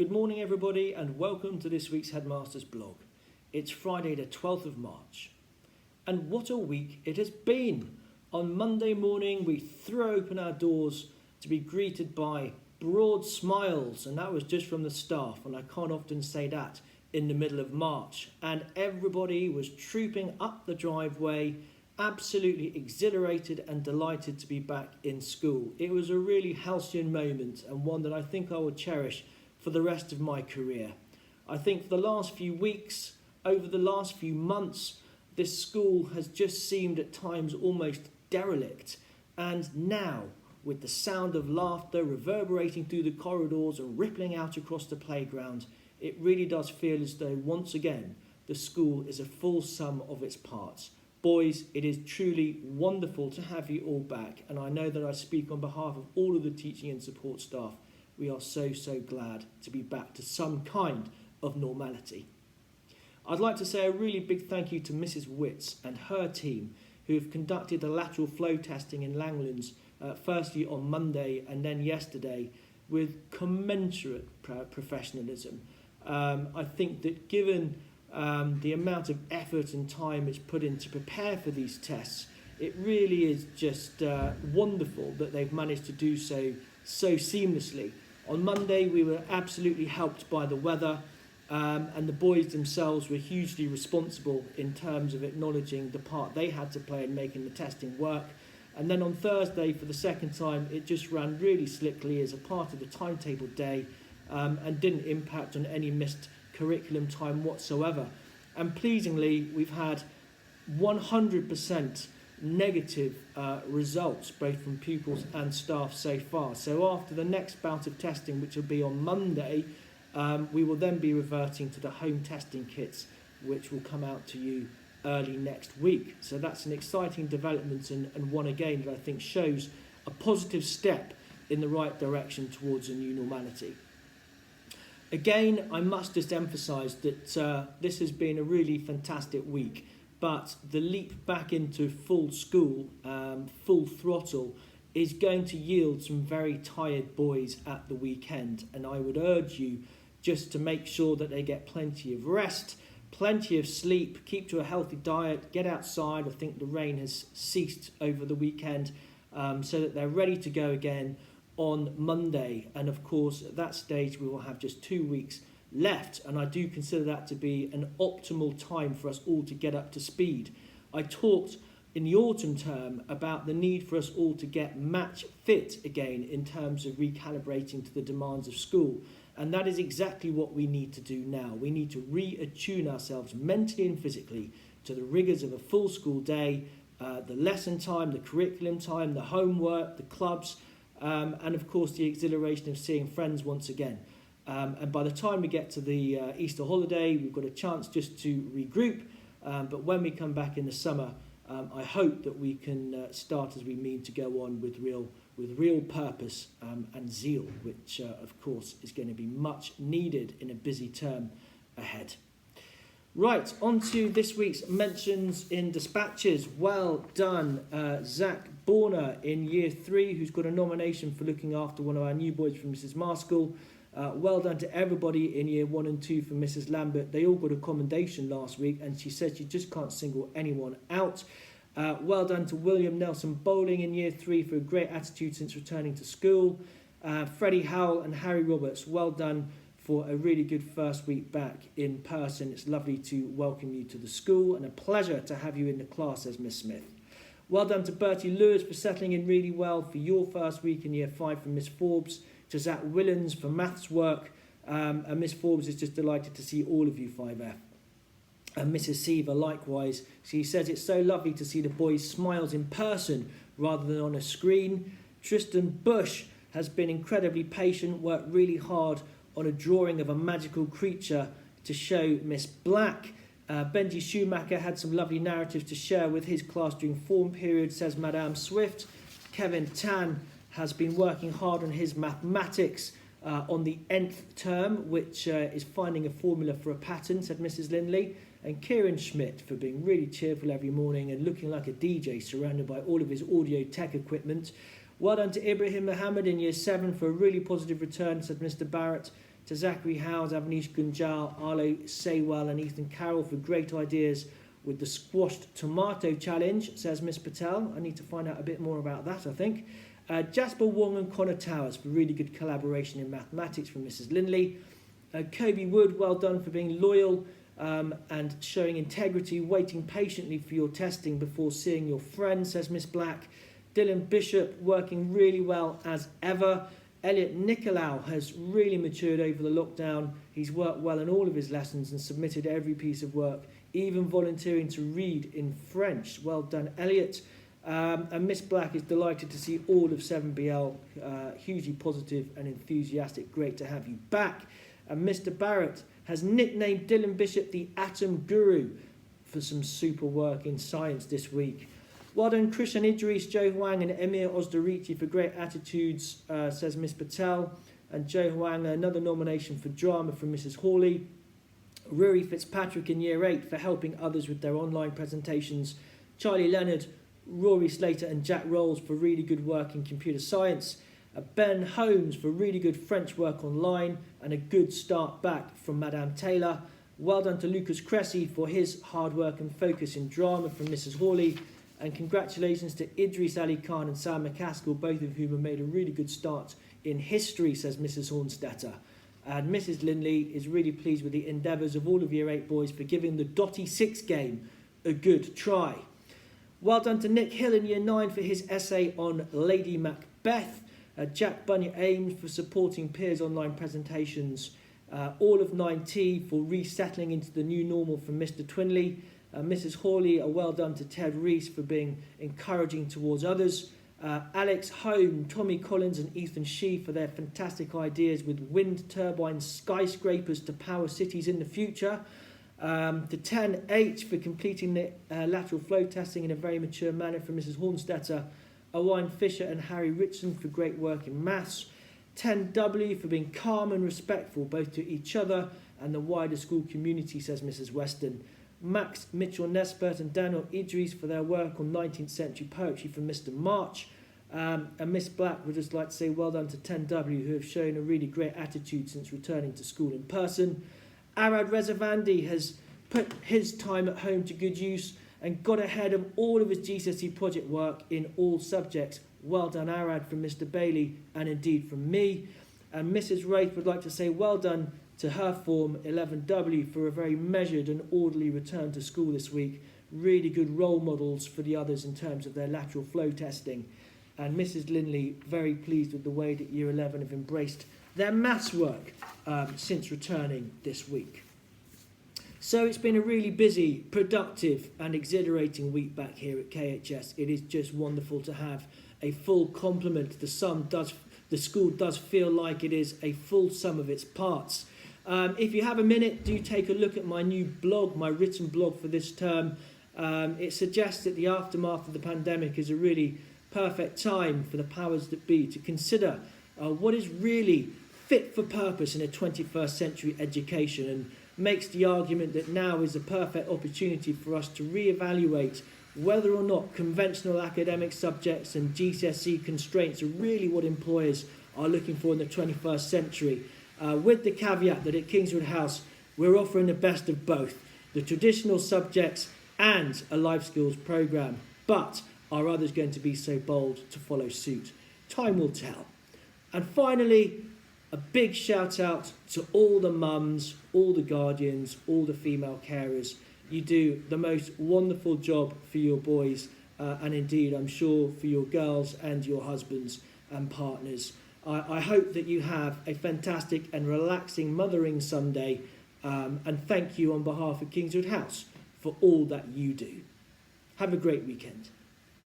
Good morning, everybody, and welcome to this week's Headmaster's blog. It's Friday, the 12th of March. And what a week it has been! On Monday morning, we threw open our doors to be greeted by broad smiles, and that was just from the staff, and I can't often say that in the middle of March. And everybody was trooping up the driveway, absolutely exhilarated and delighted to be back in school. It was a really halcyon moment, and one that I think I will cherish for the rest of my career. I think for the last few weeks, over the last few months, this school has just seemed at times almost derelict. And now, with the sound of laughter reverberating through the corridors and rippling out across the playground, it really does feel as though once again the school is a full sum of its parts. Boys, it is truly wonderful to have you all back, and I know that I speak on behalf of all of the teaching and support staff. We are so glad to be back to some kind of normality. I'd like to say a really big thank you to Mrs. Witts and her team, who have conducted the lateral flow testing in Langlands, firstly on Monday and then yesterday, with commensurate professionalism. I think that given the amount of effort and time it's put in to prepare for these tests, it really is just wonderful that they've managed to do so seamlessly. On Monday, we were absolutely helped by the weather, and the boys themselves were hugely responsible in terms of acknowledging the part they had to play in making the testing work. And then on Thursday, for the second time, it just ran really slickly as a part of the timetable day, and didn't impact on any missed curriculum time whatsoever. And pleasingly, we've had 100% negative results, both from pupils and staff so far. So after the next bout of testing, which will be on Monday, we will then be reverting to the home testing kits, which will come out to you early next week. So that's an exciting development, and one again that I think shows a positive step in the right direction towards a new normality. Again, I must just emphasise that this has been a really fantastic week, but the leap back into full school, full throttle, is going to yield some very tired boys at the weekend, and I would urge you just to make sure that they get plenty of rest, plenty of sleep, keep to a healthy diet, get outside. I think the rain has ceased over the weekend, so that they're ready to go again on Monday. And of course, at that stage, we will have just 2 weeks left, and I do consider that to be an optimal time for us all to get up to speed. I talked in the autumn term about the need for us all to get match fit again in terms of recalibrating to the demands of school, and that is exactly what we need to do now. We need to reattune ourselves mentally and physically to the rigours of a full school day, the lesson time, the curriculum time, the homework, the clubs, and of course the exhilaration of seeing friends once again. And by the time we get to the Easter holiday, we've got a chance just to regroup. But when we come back in the summer, I hope that we can start as we mean to go on with real purpose and zeal, which of course is going to be much needed in a busy term ahead. Right, on to this week's mentions in dispatches. Well done, Zach Borner in Year 3, who's got a nomination for looking after one of our new boys from Mrs. Marskell. Well done to everybody in Year 1 and 2 from Mrs. Lambert. They all got a commendation last week, and she said she just can't single anyone out. Well done to William Nelson Bowling in Year 3 for a great attitude since returning to school. Freddie Howell and Harry Roberts, well done for a really good first week back in person. It's lovely to welcome you to the school, and a pleasure to have you in the class, says Miss Smith. Well done to Bertie Lewis for settling in really well for your first week in Year 5 from Miss Forbes. To Zach Willens for maths work, and Miss Forbes is just delighted to see all of you 5F. And Mrs. Seaver likewise, she says it's so lovely to see the boys' smiles in person rather than on a screen. Tristan Bush has been incredibly patient, worked really hard on a drawing of a magical creature to show Miss Black. Benji Schumacher had some lovely narratives to share with his class during form period, says Madame Swift. Kevin Tan has been working hard on his mathematics on the nth term, which is finding a formula for a pattern, said Mrs. Lindley. And Kieran Schmidt for being really cheerful every morning and looking like a DJ surrounded by all of his audio tech equipment. Well done to Ibrahim Mohammed in Year 7 for a really positive return, said Mr. Barrett. To Zachary Howes, Avnish Gunjal, Arlo Saywell and Ethan Carroll for great ideas with the squashed tomato challenge, says Miss Patel. I need to find out a bit more about that, I think. Jasper Wong and Connor Towers for really good collaboration in mathematics from Mrs. Lindley. Kobe Wood, well done for being loyal and showing integrity, waiting patiently for your testing before seeing your friend, says Miss Black. Dylan Bishop working really well as ever. Elliot Nicolau has really matured over the lockdown. He's worked well in all of his lessons and submitted every piece of work, even volunteering to read in French. Well done, Elliot. And Miss Black is delighted to see all of 7BL, hugely positive and enthusiastic. Great to have you back. And Mr. Barrett has nicknamed Dylan Bishop the Atom Guru for some super work in science this week. Well done, Krishan Idris, Joe Huang and Emir Osdorichi for great attitudes, says Miss Patel. And Joe Huang, another nomination for drama from Mrs. Hawley. Rory Fitzpatrick in Year 8 for helping others with their online presentations. Charlie Leonard, Rory Slater and Jack Rolls for really good work in computer science. Ben Holmes for really good French work online and a good start back from Madame Taylor. Well done to Lucas Cressy for his hard work and focus in drama from Mrs. Hawley. And congratulations to Idris Ali Khan and Sam McCaskill, both of whom have made a really good start in history, says Mrs. Hornstetter. And Mrs. Lindley is really pleased with the endeavours of all of Year 8 boys for giving the Dotty 6 game a good try. Well done to Nick Hill in Year 9 for his essay on Lady Macbeth. Jack Bunyard Ames for supporting peers' online presentations. All of 9T for resettling into the new normal from Mr. Twinley. Mrs. Hawley, a well done to Ted Rees for being encouraging towards others. Alex Home, Tommy Collins and Ethan Shee for their fantastic ideas with wind turbine skyscrapers to power cities in the future. To 10H for completing the lateral flow testing in a very mature manner from Mrs. Hornstetter. Owain Fisher and Harry Richardson for great work in maths. 10W for being calm and respectful both to each other and the wider school community, says Mrs. Weston. Max Mitchell-Nespert and Daniel Idris for their work on 19th century poetry from Mr. March. And Miss Black would just like to say well done to 10W, who have shown a really great attitude since returning to school in person. Arad Rezavandi has put his time at home to good use and got ahead of all of his GCSE project work in all subjects. Well done, Arad, from Mr. Bailey and indeed from me. And Mrs. Wraith would like to say well done to her form 11W for a very measured and orderly return to school this week. Really good role models for the others in terms of their lateral flow testing. And Mrs. Lindley, very pleased with the way that Year 11 have embraced their maths work since returning this week. So it's been a really busy, productive and exhilarating week back here at KHS. It is just wonderful to have a full complement. The school does feel like it is a full sum of its parts. If you have a minute, do take a look at my new blog, my written blog for this term. It suggests that the aftermath of the pandemic is a really perfect time for the powers that be to consider what is really fit for purpose in a 21st century education, and makes the argument that now is the perfect opportunity for us to re-evaluate whether or not conventional academic subjects and GCSE constraints are really what employers are looking for in the 21st century. With the caveat that at Kingswood House we're offering the best of both, the traditional subjects and a life skills programme. But are others going to be so bold to follow suit? Time will tell. And finally, a big shout out to all the mums, all the guardians, all the female carers. You do the most wonderful job for your boys and indeed I'm sure for your girls and your husbands and partners. I hope that you have a fantastic and relaxing Mothering Sunday and thank you on behalf of Kingswood House for all that you do. Have a great weekend.